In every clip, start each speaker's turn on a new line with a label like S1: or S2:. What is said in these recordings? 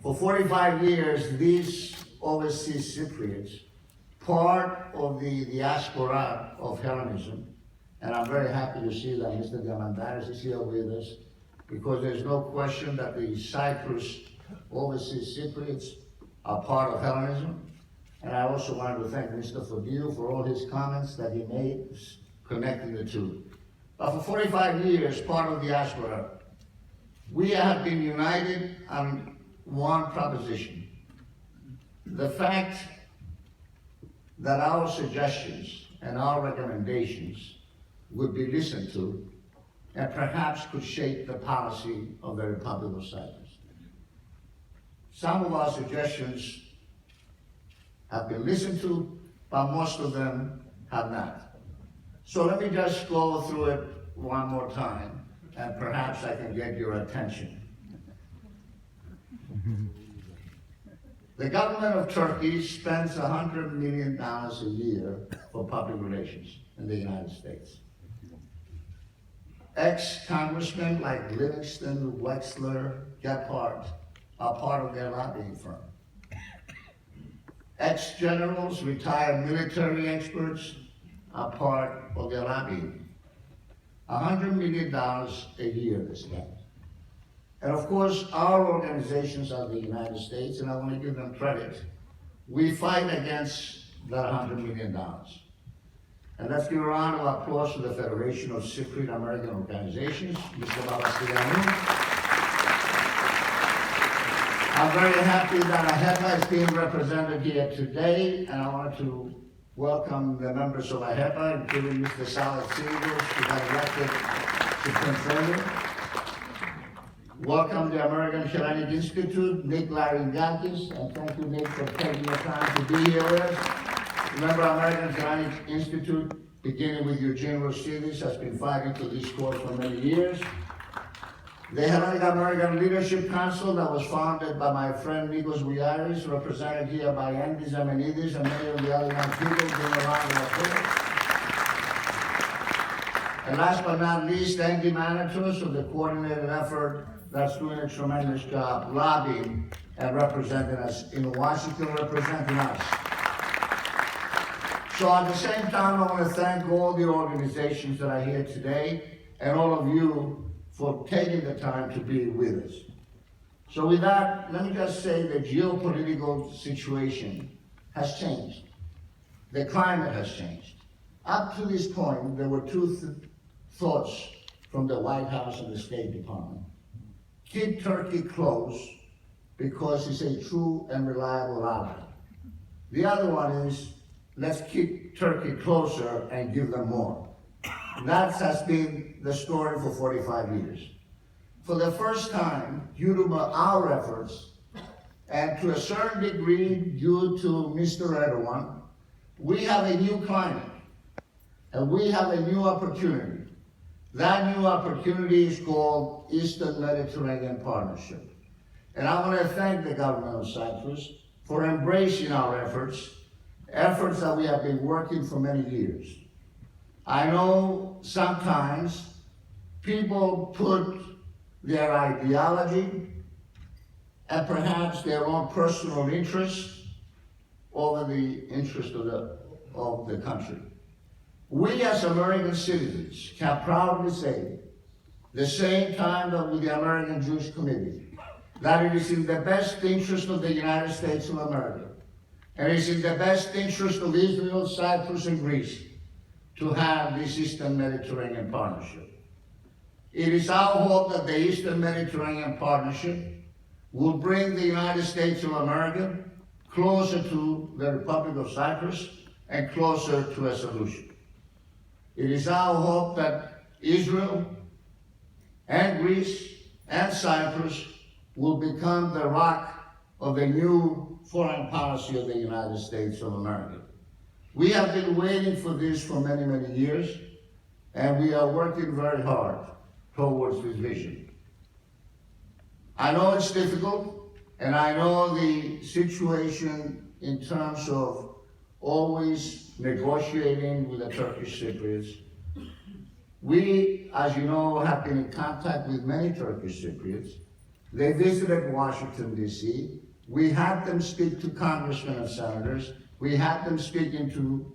S1: For 45 years, these overseas Cypriots, part of the diaspora of Hellenism, and I'm very happy to see that Mr. Diamantaris is here with us, because there's no question that the Cyprus overseas Cypriots are part of Hellenism. And I also wanted to thank Mr. Fodiou for all his comments that he made connecting the two. But for 45 years, part of diaspora, we have been united on one proposition. The fact that our suggestions and our recommendations would be listened to and perhaps could shape the policy of the Republic of Cyprus. Some of our suggestions have been listened to, but most of them have not. So let me just go through it one more time, and perhaps I can get your attention. The government of Turkey spends $100 million a year for public relations in the United States. Ex-congressmen like Livingston, Wexler, Gephardt are part of their lobbying firm. Ex-generals, retired military experts are part of their lobbying. $100 million a year they spend. And of course, our organizations are the United States, and I want to give them credit. We fight against that $100 million. And let's give a round of applause to the Federation of Cypriot American Organizations, Mr. Babastilianou. I'm very happy that AHEPA is being represented here today, and I want to welcome the members of AHEPA, including Mr. Salazar, who got elected Supreme President. Welcome the American Hellenic Institute, Nick Laringakis, and thank you, Nick, for taking the time to be here with us. Remember, American Hellenic Institute, beginning with Eugene Rosidis, has been fighting for this cause for many years. The Hellenic American Leadership Council that was founded by my friend Nikos Vouliaris, represented here by Andy Zamenidis and many of the other young people doing a round of applause. And last but not least, Andy Manitos of the coordinated effort that's doing a tremendous job lobbying and representing us in Washington, representing us. So at the same time, I want to thank all the organizations that are here today and all of you for taking the time to be with us. So with that, let me just say the geopolitical situation has changed. The climate has changed. Up to this point, there were two thoughts from the White House and the State Department. Keep Turkey close because it's a true and reliable ally. The other one is, let's keep Turkey closer and give them more. That has been the story for 45 years. For the first time, due to our efforts, and to a certain degree due to Mr. Erdogan, we have a new climate, and we have a new opportunity. That new opportunity is called Eastern Mediterranean Partnership. And I want to thank the government of Cyprus for embracing our efforts that we have been working for many years. I know sometimes people put their ideology and perhaps their own personal interests over the interest of the country. We as American citizens can proudly say, the same time that with the American Jewish Committee, that it is in the best interest of the United States of America, and it is in the best interest of Israel, Cyprus, and Greece to have this Eastern Mediterranean Partnership. It is our hope that the Eastern Mediterranean Partnership will bring the United States of America closer to the Republic of Cyprus and closer to a solution. It is our hope that Israel and Greece and Cyprus will become the rock of the new foreign policy of the United States of America. We have been waiting for this for many, many years, and we are working very hard towards this vision. I know it's difficult, and I know the situation in terms of always negotiating with the Turkish Cypriots. We, as you know, have been in contact with many Turkish Cypriots, They visited Washington, D.C. We had them speak to congressmen and senators. We had them speak into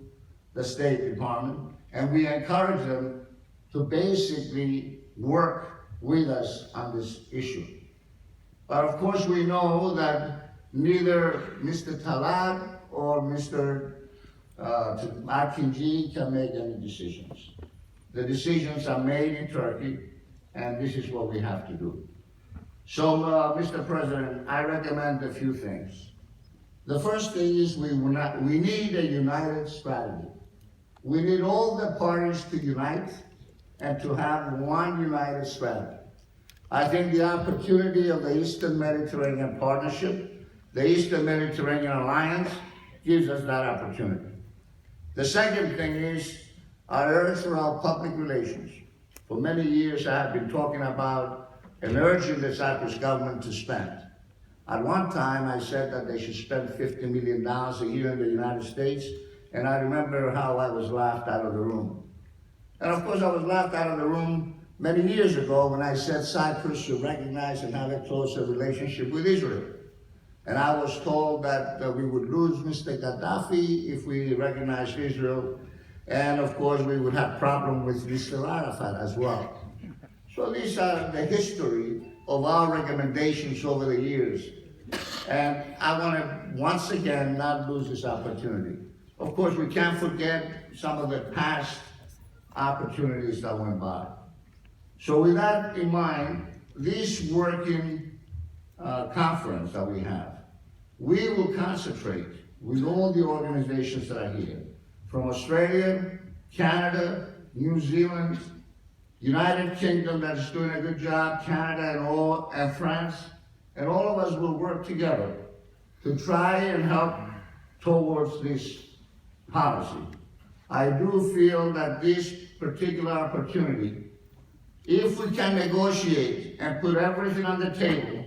S1: the State Department, and we encouraged them to basically work with us on this issue. But of course we know that neither Mr. Talat or Mr. Akinci can make any decisions. The decisions are made in Turkey, and this is what we have to do. So, Mr. President, I recommend a few things. The first thing is we need a united strategy. We need all the parties to unite and to have one united strategy. I think the opportunity of the Eastern Mediterranean Partnership, the Eastern Mediterranean Alliance, gives us that opportunity. The second thing is our urge for our public relations. For many years I have been talking about and urging the Cyprus government to spend. At one time I said that they should spend $50 million a year in the United States, and I remember how I was laughed out of the room. And of course I was laughed out of the room many years ago when I said Cyprus should recognize and have a closer relationship with Israel. And I was told that we would lose Mr. Gaddafi if we recognized Israel, and of course we would have problem with Mr. Arafat as well. So these are the history of our recommendations over the years. And I want to once again not lose this opportunity. Of course we can't forget some of the past opportunities that went by. So with that in mind, this working conference that we have, we will concentrate with all the organizations that are here, from Australia, Canada, New Zealand, United Kingdom that is doing a good job, Canada and France, and all of us will work together to try and help towards this policy. I do feel that this particular opportunity, if we can negotiate and put everything on the table,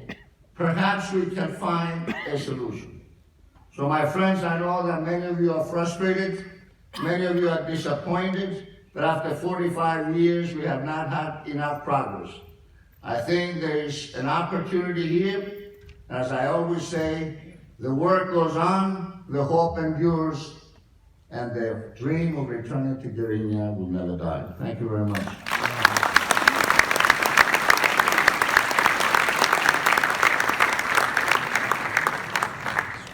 S1: perhaps we can find a solution. So my friends, I know that many of you are frustrated, many of you are disappointed that after 45 years we have not had enough progress. I think there is an opportunity here. As I always say, the work goes on, the hope endures, and the dream of returning to Guinea will never die. Thank you very much.